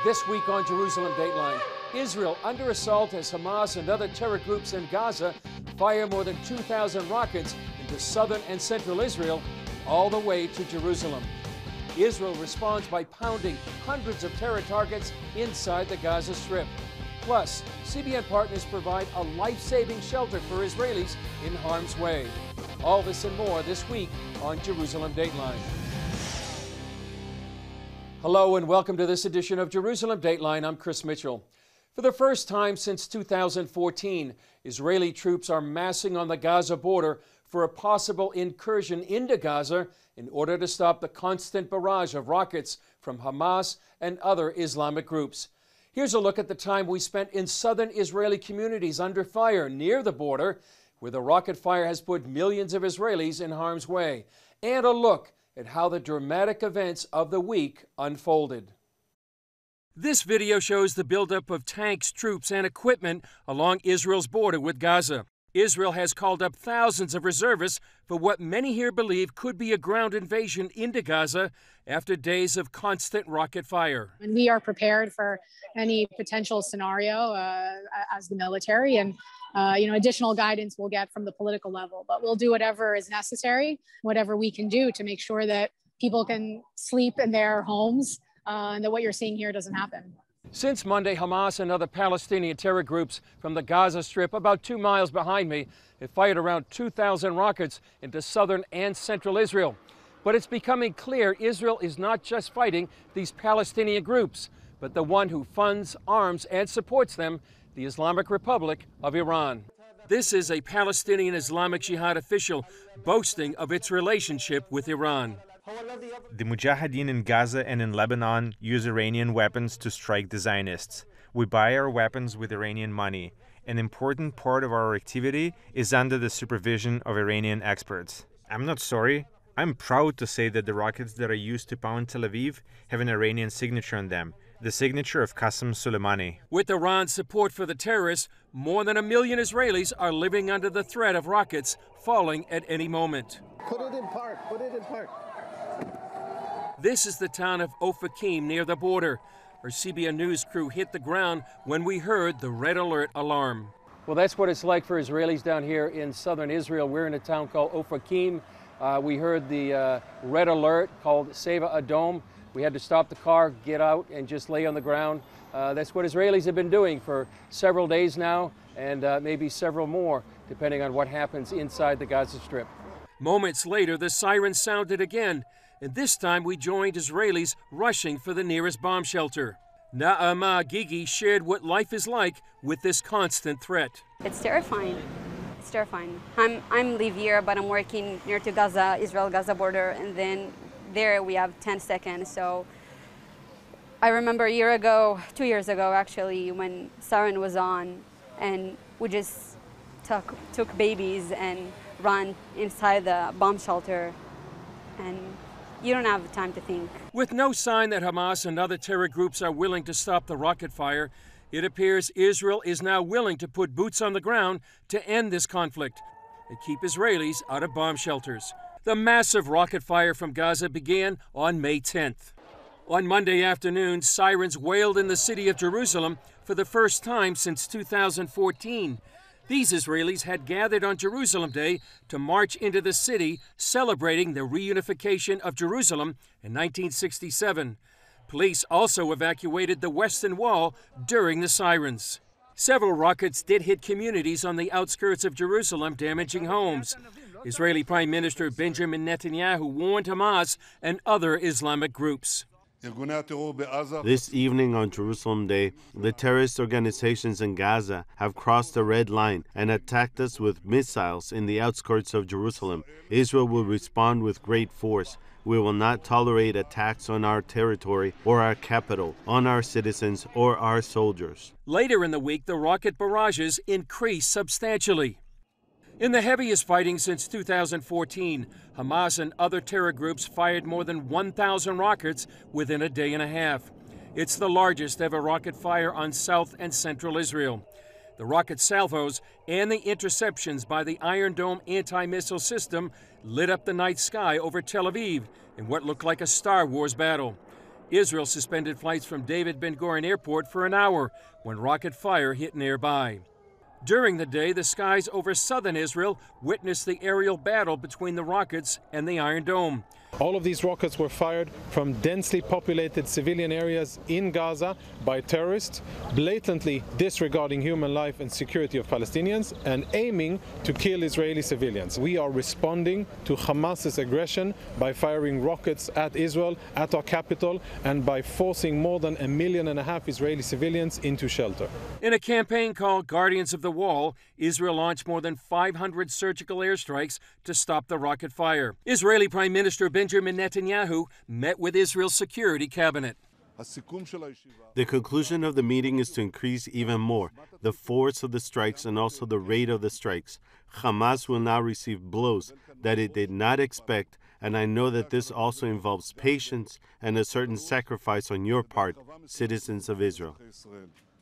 This week on Jerusalem Dateline, Israel under assault as Hamas and other terror groups in Gaza fire more than 2,000 rockets into southern and central Israel, all the way to Jerusalem. Israel responds by pounding hundreds of terror targets inside the Gaza Strip. Plus, CBN partners provide a life-saving shelter for Israelis in harm's way. All this and more this week on Jerusalem Dateline. Hello and welcome to this edition of Jerusalem Dateline. I'm Chris Mitchell. For the first time since 2014, Israeli troops are massing on the Gaza border for a possible incursion into Gaza in order to stop the constant barrage of rockets from Hamas and other Islamic groups. Here's a look at the time we spent in southern Israeli communities under fire near the border, where the rocket fire has put millions of Israelis in harm's way, and a look at how the dramatic events of the week unfolded. This video shows the buildup of tanks, troops, and equipment along Israel's border with Gaza. Israel has called up thousands of reservists for what many here believe could be a ground invasion into Gaza after days of constant rocket fire. And we are prepared for any potential scenario as the military, and additional guidance we'll get from the political level. But we'll do whatever is necessary, whatever we can do to make sure that people can sleep in their homes and that what you're seeing here doesn't happen. Since Monday, Hamas and other Palestinian terror groups from the Gaza Strip, about 2 miles behind me, have fired around 2,000 rockets into southern and central Israel. But it's becoming clear Israel is not just fighting these Palestinian groups, but the one who funds, arms, and supports them, the Islamic Republic of Iran. This is a Palestinian Islamic Jihad official boasting of its relationship with Iran. The Mujahideen in Gaza and in Lebanon use Iranian weapons to strike the Zionists. We buy our weapons with Iranian money. An important part of our activity is under the supervision of Iranian experts. I'm not sorry. I'm proud to say that the rockets that are used to pound Tel Aviv have an Iranian signature on them, the signature of Qasem Soleimani. With Iran's support for the terrorists, more than 1 million Israelis are living under the threat of rockets falling at any moment. Put it in park, put it in park. This is the town of Ofakim near the border. Our CBN News crew hit the ground when we heard the red alert alarm. Well, that's what it's like for Israelis down here in southern Israel. We're in a town called Ofakim. We heard the red alert called Seva Adom. We had to stop the car, get out, and just lay on the ground. That's what Israelis have been doing for several days now, and maybe several more, depending on what happens inside the Gaza Strip. Moments later, the siren sounded again, and this time we joined Israelis rushing for the nearest bomb shelter. Naama Gigi shared what life is like with this constant threat. It's terrifying. It's terrifying. I'm live here, but I'm working near to Gaza, Israel-Gaza border, and then there we have 10 seconds. So I remember 2 years ago actually, when siren was on, and we just took babies and ran inside the bomb shelter, and you don't have time to think. With no sign that Hamas and other terror groups are willing to stop the rocket fire, it appears Israel is now willing to put boots on the ground to end this conflict and keep Israelis out of bomb shelters. The massive rocket fire from Gaza began on May 10th. On Monday afternoon, sirens wailed in the city of Jerusalem for the first time since 2014. These Israelis had gathered on Jerusalem Day to march into the city, celebrating the reunification of Jerusalem in 1967. Police also evacuated the Western Wall during the sirens. Several rockets did hit communities on the outskirts of Jerusalem, damaging homes. Israeli Prime Minister Benjamin Netanyahu warned Hamas and other Islamic groups. This evening on Jerusalem Day, the terrorist organizations in Gaza have crossed the red line and attacked us with missiles in the outskirts of Jerusalem. Israel will respond with great force. We will not tolerate attacks on our territory or our capital, on our citizens or our soldiers. Later in the week, the rocket barrages increased substantially. In the heaviest fighting since 2014, Hamas and other terror groups fired more than 1,000 rockets within a day and a half. It's the largest ever rocket fire on south and central Israel. The rocket salvos and the interceptions by the Iron Dome anti-missile system lit up the night sky over Tel Aviv in what looked like a Star Wars battle. Israel suspended flights from David Ben-Gurion Airport for an hour when rocket fire hit nearby. During the day, the skies over southern Israel witnessed the aerial battle between the rockets and the Iron Dome. All of these rockets were fired from densely populated civilian areas in Gaza by terrorists, blatantly disregarding human life and security of Palestinians and aiming to kill Israeli civilians. We are responding to Hamas's aggression by firing rockets at Israel, at our capital, and by forcing more than 1.5 million Israeli civilians into shelter. In a campaign called Guardians of the Wall, Israel launched more than 500 surgical airstrikes to stop the rocket fire. Israeli Prime Minister Benjamin Netanyahu met with Israel's security cabinet. The conclusion of the meeting is to increase even more the force of the strikes and also the rate of the strikes. Hamas will now receive blows that it did not expect, and I know that this also involves patience and a certain sacrifice on your part, citizens of Israel.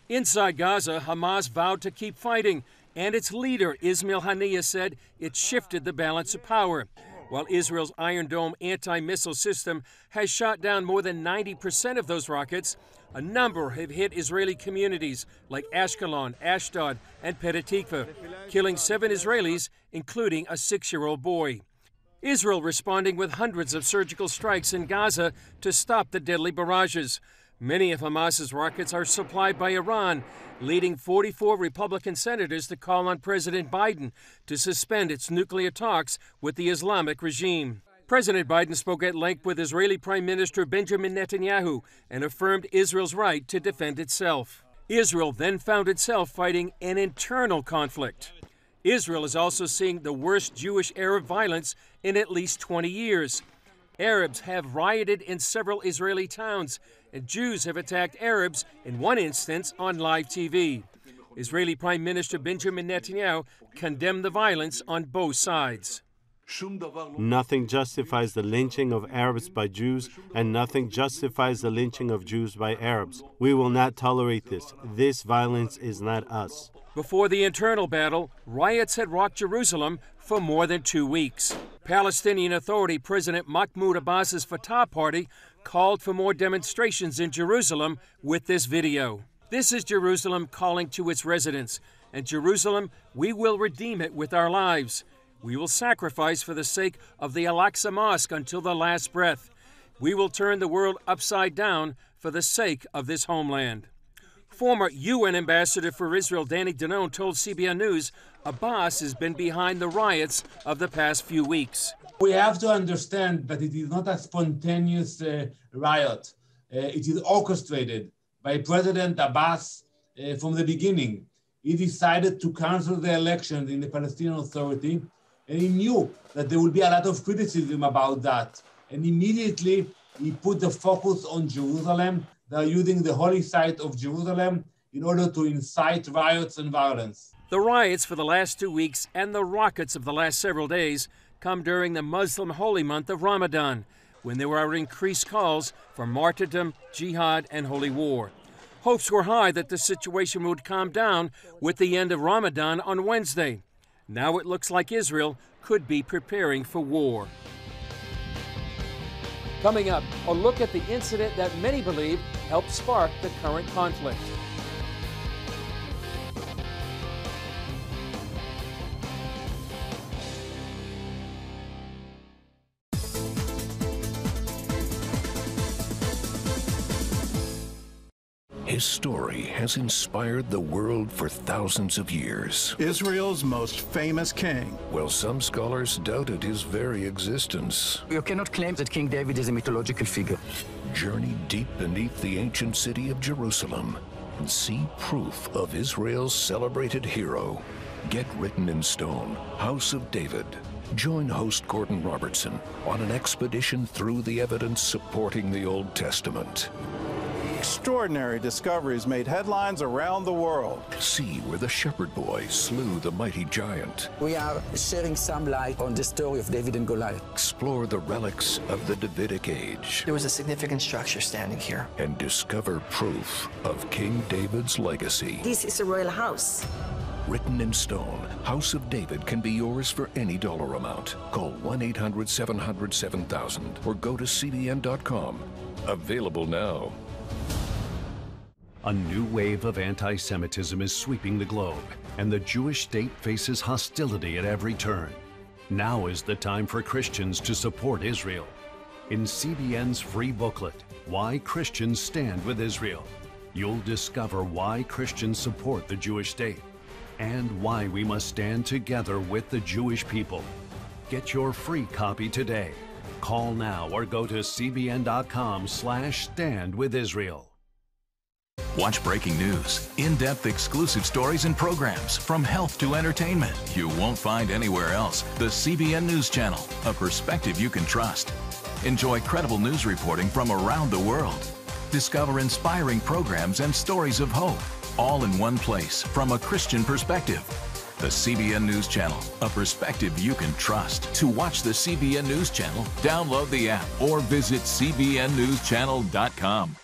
Inside Gaza, Hamas vowed to keep fighting, and its leader, Ismail Haniyeh, said it shifted the balance of power. While Israel's Iron Dome anti-missile system has shot down more than 90% of those rockets, a number have hit Israeli communities like Ashkelon, Ashdod, and Petah Tikva, killing 7 Israelis, including a 6-year-old boy. Israel responding with hundreds of surgical strikes in Gaza to stop the deadly barrages. Many of Hamas's rockets are supplied by Iran, leading 44 Republican senators to call on President Biden to suspend its nuclear talks with the Islamic regime. President Biden spoke at length with Israeli Prime Minister Benjamin Netanyahu and affirmed Israel's right to defend itself. Israel then found itself fighting an internal conflict. Israel is also seeing the worst Jewish-Arab violence in at least 20 years. Arabs have rioted in several Israeli towns, and Jews have attacked Arabs, in one instance, on live TV. Israeli Prime Minister Benjamin Netanyahu condemned the violence on both sides. Nothing justifies the lynching of Arabs by Jews, and nothing justifies the lynching of Jews by Arabs. We will not tolerate this. This violence is not us. Before the internal battle, riots had rocked Jerusalem for more than 2 weeks. Palestinian Authority President Mahmoud Abbas's Fatah Party called for more demonstrations in Jerusalem with this video. This is Jerusalem calling to its residents. And Jerusalem, we will redeem it with our lives. We will sacrifice for the sake of the Al-Aqsa Mosque until the last breath. We will turn the world upside down for the sake of this homeland. Former UN Ambassador for Israel Danny Danon told CBN News Abbas has been behind the riots of the past few weeks. We have to understand that it is not a spontaneous riot. It is orchestrated by President Abbas from the beginning. He decided to cancel the elections in the Palestinian Authority, and he knew that there would be a lot of criticism about that. And immediately he put the focus on Jerusalem. They are using the holy site of Jerusalem in order to incite riots and violence. The riots for the last 2 weeks and the rockets of the last several days come during the Muslim holy month of Ramadan, when there were increased calls for martyrdom, jihad, and holy war. Hopes were high that the situation would calm down with the end of Ramadan on Wednesday. Now it looks like Israel could be preparing for war. Coming up, a look at the incident that many believe helped spark the current conflict. His story has inspired the world for thousands of years. Israel's most famous king. While some scholars doubted his very existence. You cannot claim that King David is a mythological figure. Journey deep beneath the ancient city of Jerusalem and see proof of Israel's celebrated hero. Get Written in Stone, House of David. Join host Gordon Robertson on an expedition through the evidence supporting the Old Testament. Extraordinary discoveries made headlines around the world. See where the shepherd boy slew the mighty giant. We are shedding some light on the story of David and Goliath. Explore the relics of the Davidic age. There was a significant structure standing here. And discover proof of King David's legacy. This is a royal house. Written in Stone, House of David can be yours for any dollar amount. Call 1-800-700-7000 or go to CBN.com. Available now. A new wave of anti-Semitism is sweeping the globe, and the Jewish state faces hostility at every turn. Now is the time for Christians to support Israel. In CBN's free booklet, Why Christians Stand with Israel, you'll discover why Christians support the Jewish state and why we must stand together with the Jewish people. Get your free copy today. Call now or go to cbn.com/standwithisrael. Watch breaking news, in-depth exclusive stories and programs from health to entertainment you won't find anywhere else. The CBN News Channel, a perspective you can trust. Enjoy credible news reporting from around the world. Discover inspiring programs and stories of hope, all in one place from a Christian perspective. The CBN News Channel, a perspective you can trust. To watch the CBN News Channel, download the app or visit cbnnewschannel.com.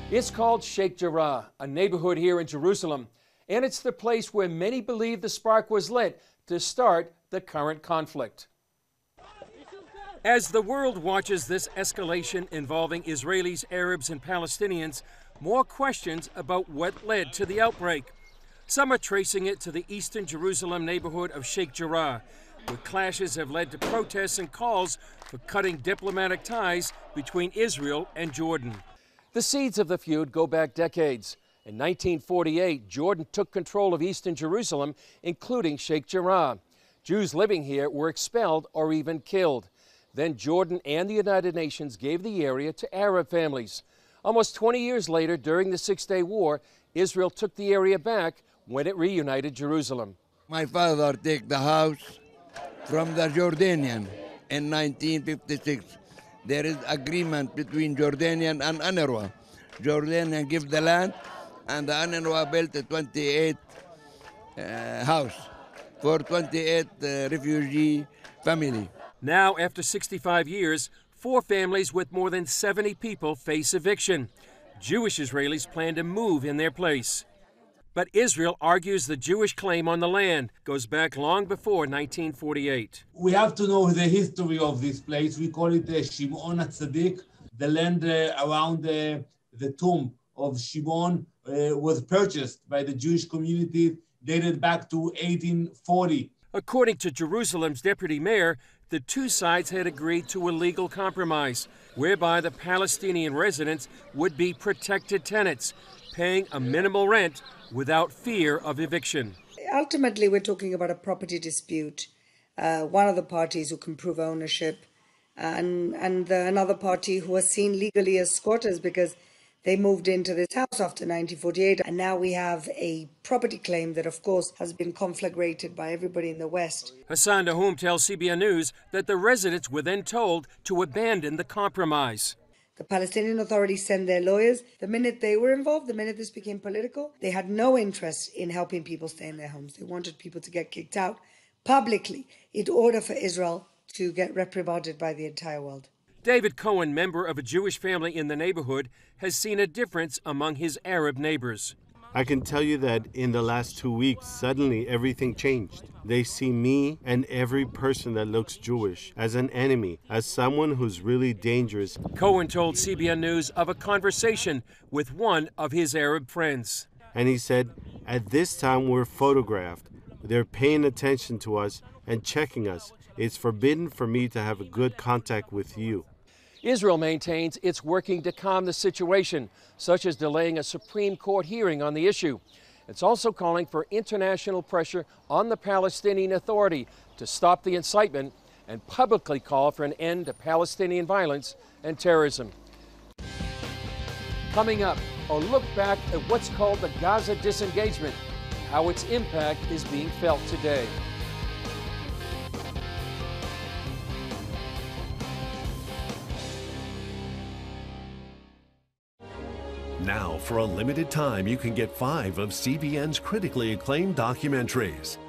It's called Sheikh Jarrah, a neighborhood here in Jerusalem, and it's the place where many believe the spark was lit to start the current conflict. As the world watches this escalation involving Israelis, Arabs, and Palestinians, more questions about what led to the outbreak. Some are tracing it to the eastern Jerusalem neighborhood of Sheikh Jarrah, where clashes have led to protests and calls for cutting diplomatic ties between Israel and Jordan. The seeds of the feud go back decades. In 1948, Jordan took control of eastern Jerusalem, including Sheikh Jarrah. Jews living here were expelled or even killed. Then Jordan and the United Nations gave the area to Arab families. Almost 20 years later, during the Six-Day War, Israel took the area back when it reunited Jerusalem. My father took the house from the Jordanian in 1956. There is agreement between Jordanian and UNRWA. Jordanian give the land, and the UNRWA built a 28 house for 28 refugee family. Now, after 65 years, 4 families with more than 70 people face eviction. Jewish Israelis plan to move in their place. But Israel argues the Jewish claim on the land goes back long before 1948. We have to know the history of this place. We call it Shimon HaTzadik. The land around the tomb of Shimon was purchased by the Jewish community, dated back to 1840. According to Jerusalem's deputy mayor, the two sides had agreed to a legal compromise, whereby the Palestinian residents would be protected tenants, paying a minimal rent without fear of eviction. Ultimately, we're talking about a property dispute. One of the parties who can prove ownership and another party who are seen legally as squatters because they moved into this house after 1948. And now we have a property claim that, of course, has been conflagrated by everybody in the West. Hassan Nahum tells CBN News that the residents were then told to abandon the compromise. The Palestinian authorities sent their lawyers. The minute they were involved, the minute this became political, they had no interest in helping people stay in their homes. They wanted people to get kicked out publicly in order for Israel to get reprimanded by the entire world. David Cohen, member of a Jewish family in the neighborhood, has seen a difference among his Arab neighbors. I can tell you that in the last 2 weeks, suddenly everything changed. They see me and every person that looks Jewish as an enemy, as someone who's really dangerous. Cohen told CBN News of a conversation with one of his Arab friends. And he said, at this time we're photographed. They're paying attention to us and checking us. It's forbidden for me to have a good contact with you. Israel maintains it's working to calm the situation, such as delaying a Supreme Court hearing on the issue. It's also calling for international pressure on the Palestinian Authority to stop the incitement and publicly call for an end to Palestinian violence and terrorism. Coming up, a look back at what's called the Gaza disengagement, how its impact is being felt today. Now, for a limited time, you can get 5 of CBN's critically acclaimed documentaries.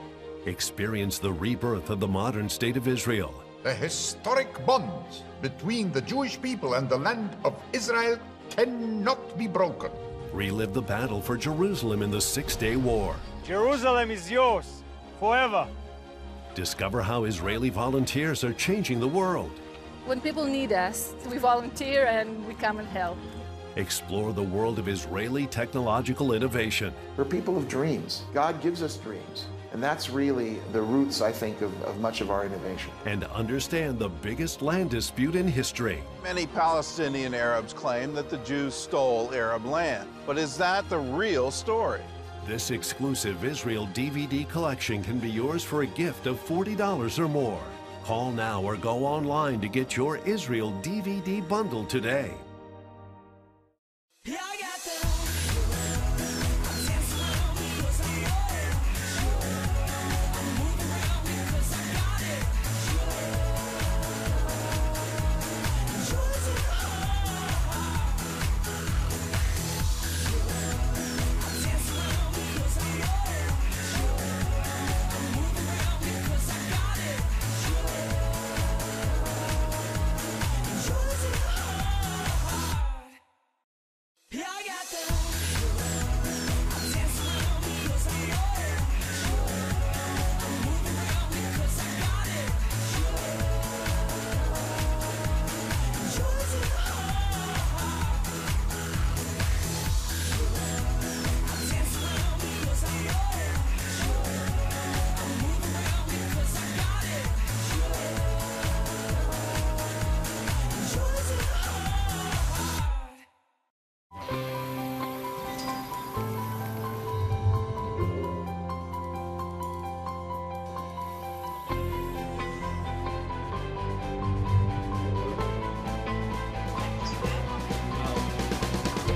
Experience the rebirth of the modern state of Israel. The historic bonds between the Jewish people and the land of Israel cannot be broken. Relive the battle for Jerusalem in the Six-Day War. Jerusalem is yours, forever. Discover how Israeli volunteers are changing the world. When people need us, we volunteer and we come and help. Explore the world of Israeli technological innovation. We're people of dreams. God gives us dreams. And that's really the roots, I think, of much of our innovation. And understand the biggest land dispute in history. Many Palestinian Arabs claim that the Jews stole Arab land. But is that the real story? This exclusive Israel DVD collection can be yours for a gift of $40 or more. Call now or go online to get your Israel DVD bundle today.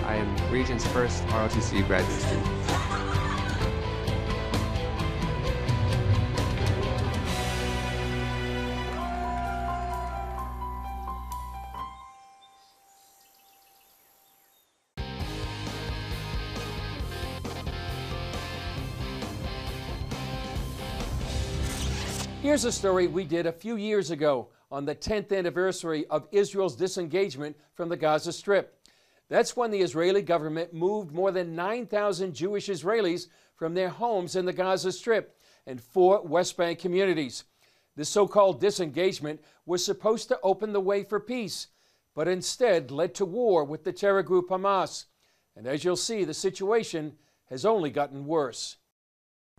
I am Regent's first ROTC graduate student. Here's a story we did a few years ago on the 10th anniversary of Israel's disengagement from the Gaza Strip. That's when the Israeli government moved more than 9,000 Jewish Israelis from their homes in the Gaza Strip and 4 West Bank communities. This so-called disengagement was supposed to open the way for peace, but instead led to war with the terror group Hamas. And as you'll see, the situation has only gotten worse.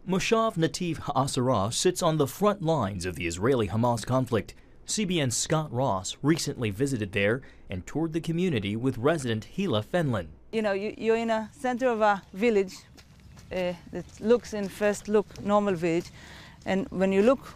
Moshav Nativ HaAsara sits on the front lines of the Israeli-Hamas conflict. CBN's Scott Ross recently visited there and toured the community with resident Hila Fenlon. You know, you're in a center of a village that looks, in first look, normal village. And when you look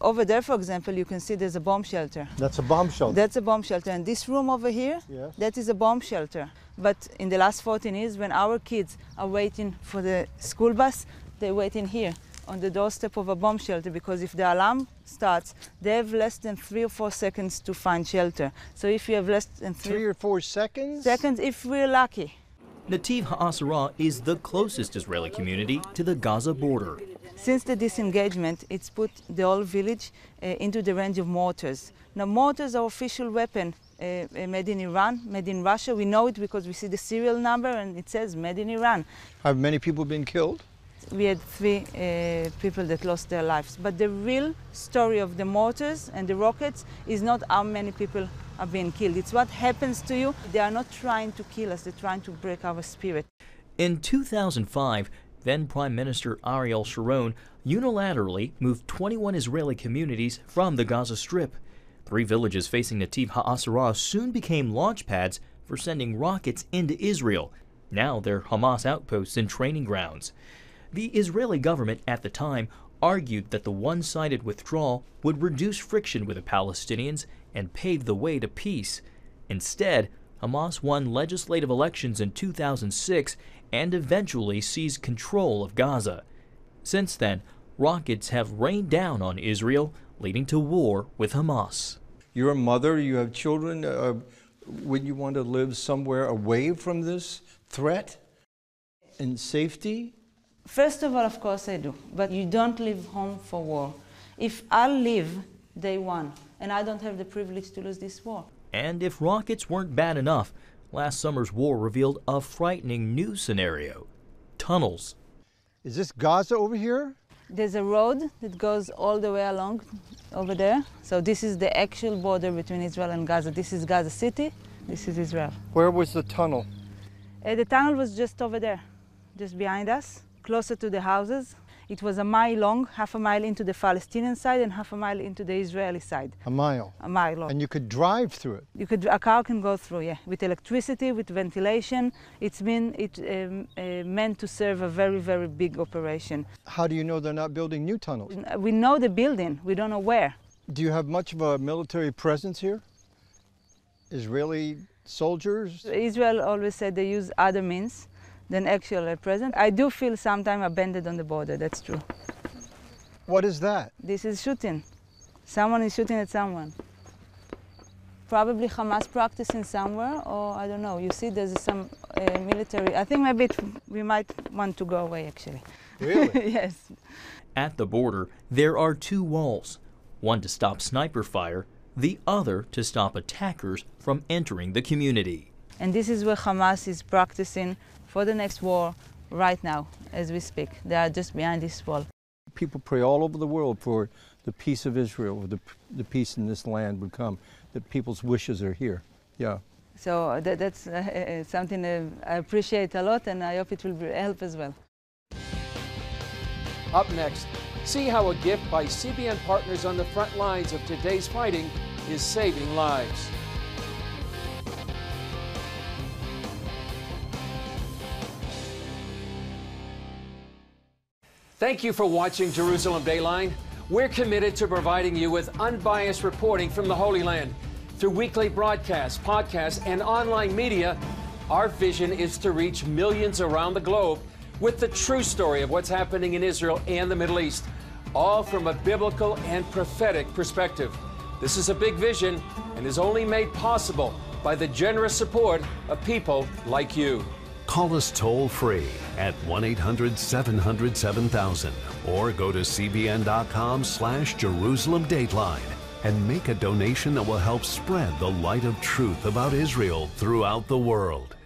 over there, for example, you can see there's a bomb shelter. That's a bomb shelter? That's a bomb shelter. And this room over here, yes, that is a bomb shelter. But in the last 14 years, when our kids are waiting for the school bus, they're waiting here on the doorstep of a bomb shelter, because if the alarm starts, they have less than 3 or 4 seconds to find shelter. So if you have less than 3 or 4 seconds? Seconds, if we're lucky. Nativ HaAsara is the closest Israeli community to the Gaza border. Since the disengagement, it's put the whole village into the range of mortars. Now, mortars are official weapon made in Iran, made in Russia. We know it because we see the serial number and it says made in Iran. Have many people been killed? We had 3 people that lost their lives. But the real story of the mortars and the rockets is not how many people are being killed. It's what happens to you. They are not trying to kill us, they're trying to break our spirit. In 2005, then Prime Minister Ariel Sharon unilaterally moved 21 Israeli communities from the Gaza Strip. 3 villages facing Nativ HaAsara soon became launch pads for sending rockets into Israel. Now they're Hamas outposts and training grounds. The Israeli government at the time argued that the one-sided withdrawal would reduce friction with the Palestinians and pave the way to peace. Instead, Hamas won legislative elections in 2006 and eventually seized control of Gaza. Since then, rockets have rained down on Israel, leading to war with Hamas. You're a mother, you have children. Would you want to live somewhere away from this threat in safety? First of all, of course I do, but you don't leave home for war. If I leave, they won, and I don't have the privilege to lose this war. And if rockets weren't bad enough, last summer's war revealed a frightening new scenario: tunnels. Is this Gaza over here? There's a road that goes all the way along over there. So this is the actual border between Israel and Gaza. This is Gaza City, this is Israel. Where was the tunnel? The tunnel was just over there, just behind us, closer to the houses. It was a mile long, half a mile into the Palestinian side and half a mile into the Israeli side. A mile? A mile long. And you could drive through it? A car can go through, yeah, with electricity, with ventilation. It's meant to serve a very, very big operation. How do you know they're not building new tunnels? We know the building, we don't know where. Do you have much of a military presence here? Israeli soldiers? Israel always said they use other means than actual presence. I do feel sometimes abandoned on the border, that's true. What is that? This is shooting. Someone is shooting at someone. Probably Hamas practicing somewhere, or I don't know. You see there's some military, I think maybe we might want to go away actually. Really? Yes. At the border, there are two walls, one to stop sniper fire, the other to stop attackers from entering the community. And this is where Hamas is practicing for the next war right now, as we speak. They are just behind this wall. People pray all over the world for the peace of Israel, the peace in this land would come, that people's wishes are here. Yeah. So that's something I appreciate a lot, and I hope it will help as well. Up next, see how a gift by CBN partners on the front lines of today's fighting is saving lives. Thank you for watching Jerusalem Dateline. We're committed to providing you with unbiased reporting from the Holy Land. Through weekly broadcasts, podcasts, and online media, our vision is to reach millions around the globe with the true story of what's happening in Israel and the Middle East, all from a biblical and prophetic perspective. This is a big vision and is only made possible by the generous support of people like you. Call us toll-free at 1-800-700-7000 or go to cbn.com/Jerusalem Dateline and make a donation that will help spread the light of truth about Israel throughout the world.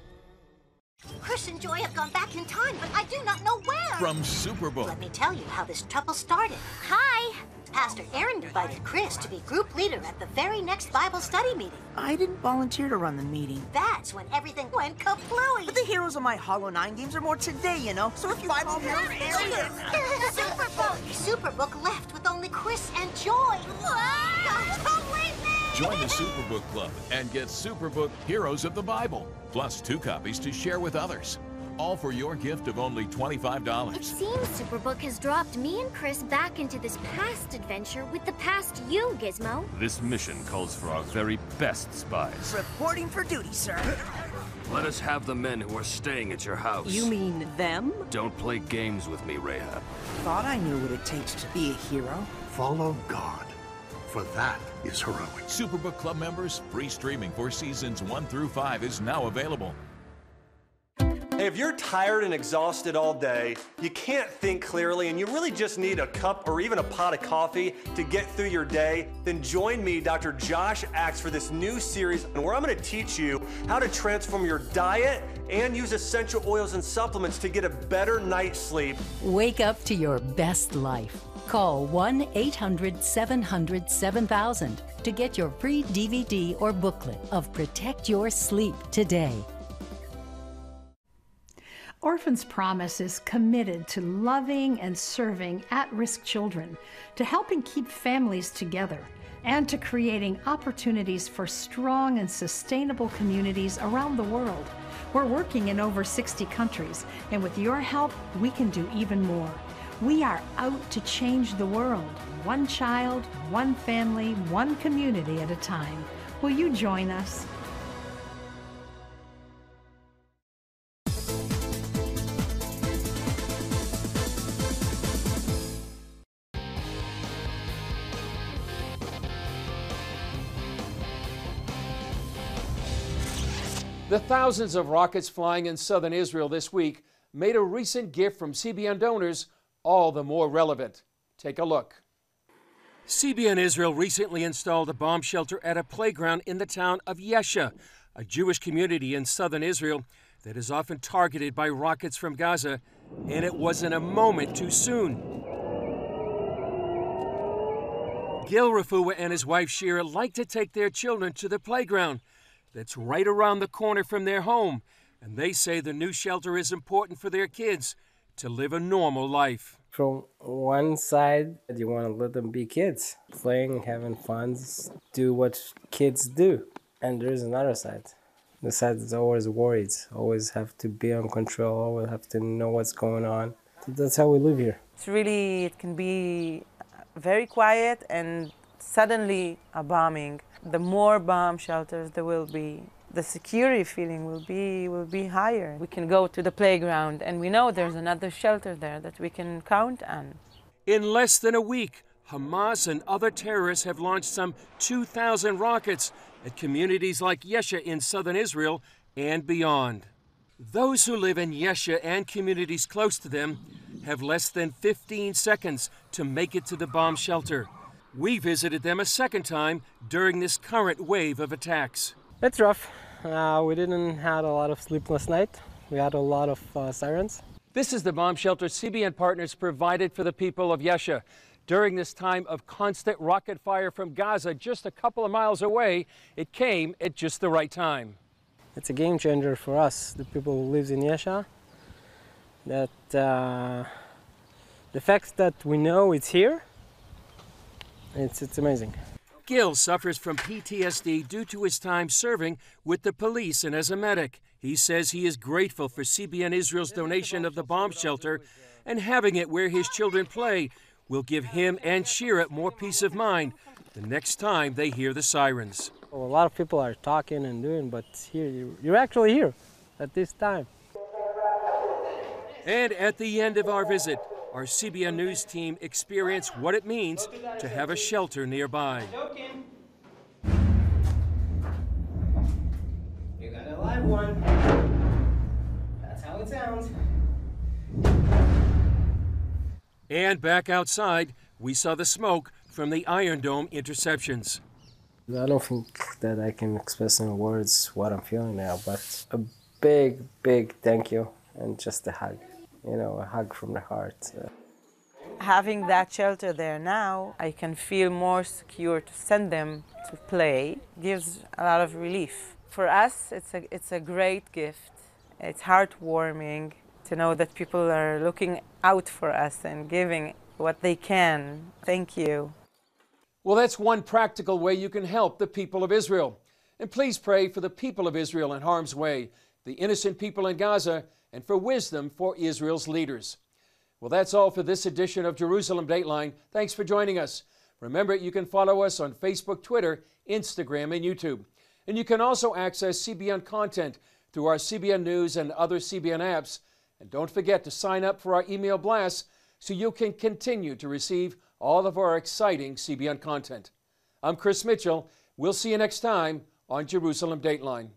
Chris and Joy have gone back in time, but I do not know where. From Superbook. Let me tell you how this trouble started. Hi! Pastor Aaron invited Chris to be group leader at the very next Bible study meeting. I didn't volunteer to run the meeting. That's when everything went kaplooey. But the heroes of my Hollow 9 games are more today, you know. So if you Bible heroes... Superbook left with only Chris and Joy. Join the Superbook Club and get Superbook Heroes of the Bible, plus 2 copies to share with others. All for your gift of only $25. It seems Superbook has dropped me and Chris back into this past adventure with the past you, Gizmo. This mission calls for our very best spies. Reporting for duty, sir. Let us have the men who are staying at your house. You mean them? Don't play games with me, Rahab. Thought I knew what it takes to be a hero. Follow God, for that is heroic. Superbook Club members, free streaming for seasons 1 through 5 is now available. Hey, if you're tired and exhausted all day, you can't think clearly, and you really just need a cup or even a pot of coffee to get through your day, then join me, Dr. Josh Axe, for this new series where I'm going to teach you how to transform your diet and use essential oils and supplements to get a better night's sleep. Wake up to your best life. Call 1-800-700-7000 to get your free DVD or booklet of Protect Your Sleep today. Orphans Promise is committed to loving and serving at-risk children, to helping keep families together, and to creating opportunities for strong and sustainable communities around the world. We're working in over 60 countries, and with your help, we can do even more. We are out to change the world, one child, one family, one community at a time. Will you join us? The thousands of rockets flying in southern Israel this week made a recent gift from CBN donors all the more relevant. Take a look. CBN Israel recently installed a bomb shelter at a playground in the town of Yesha, a Jewish community in southern Israel that is often targeted by rockets from Gaza and it wasn't a moment too soon. Gil Rafua and his wife Shira like to take their children to the playground that's right around the corner from their home, and they say the new shelter is important for their kids to live a normal life. From one side, you want to let them be kids, playing, having fun, do what kids do. And there is another side. The side is always worried, always have to be on control, always have to know what's going on. That's how we live here. It can be very quiet and suddenly a bombing. The more bomb shelters there will be, the security feeling will be higher. We can go to the playground and we know there's another shelter there that we can count on. In less than a week, Hamas and other terrorists have launched some 2,000 rockets at communities like Yesha in southern Israel and beyond. Those who live in Yesha and communities close to them have less than 15 seconds to make it to the bomb shelter. We visited them a second time during this current wave of attacks. It's rough. We didn't have a lot of sleepless night. We had a lot of sirens. This is the bomb shelter CBN Partners provided for the people of Yesha. During this time of constant rocket fire from Gaza, just a couple of miles away, it came at just the right time. It's a game changer for us, the people who live in Yesha. That the fact that we know it's here, it's amazing. Gil suffers from PTSD due to his time serving with the police and as a medic. He says he is grateful for CBN Israel's donation of the bomb shelter, and having it where his children play will give him and Shira more peace of mind the next time they hear the sirens. Well, a lot of people are talking and doing, but here you're actually here at this time. And at the end of our visit, our CBN News team experienced what it means to have a shelter nearby. You got a live one. That's how it sounds. And back outside, we saw the smoke from the Iron Dome interceptions. I don't think that I can express in words what I'm feeling now, but a big, big thank you and just a hug. You know, a hug from the heart. Having that shelter there now, I can feel more secure to send them to play. Gives a lot of relief. For us, it's a great gift. It's heartwarming to know that people are looking out for us and giving what they can. Thank you. Well, that's one practical way you can help the people of Israel. And please pray for the people of Israel in harm's way, the innocent people in Gaza, and for wisdom for Israel's leaders. Well, that's all for this edition of Jerusalem Dateline. Thanks for joining us. Remember, you can follow us on Facebook, Twitter, Instagram, and YouTube. And you can also access CBN content through our CBN News and other CBN apps. And don't forget to sign up for our email blasts so you can continue to receive all of our exciting CBN content. I'm Chris Mitchell. We'll see you next time on Jerusalem Dateline.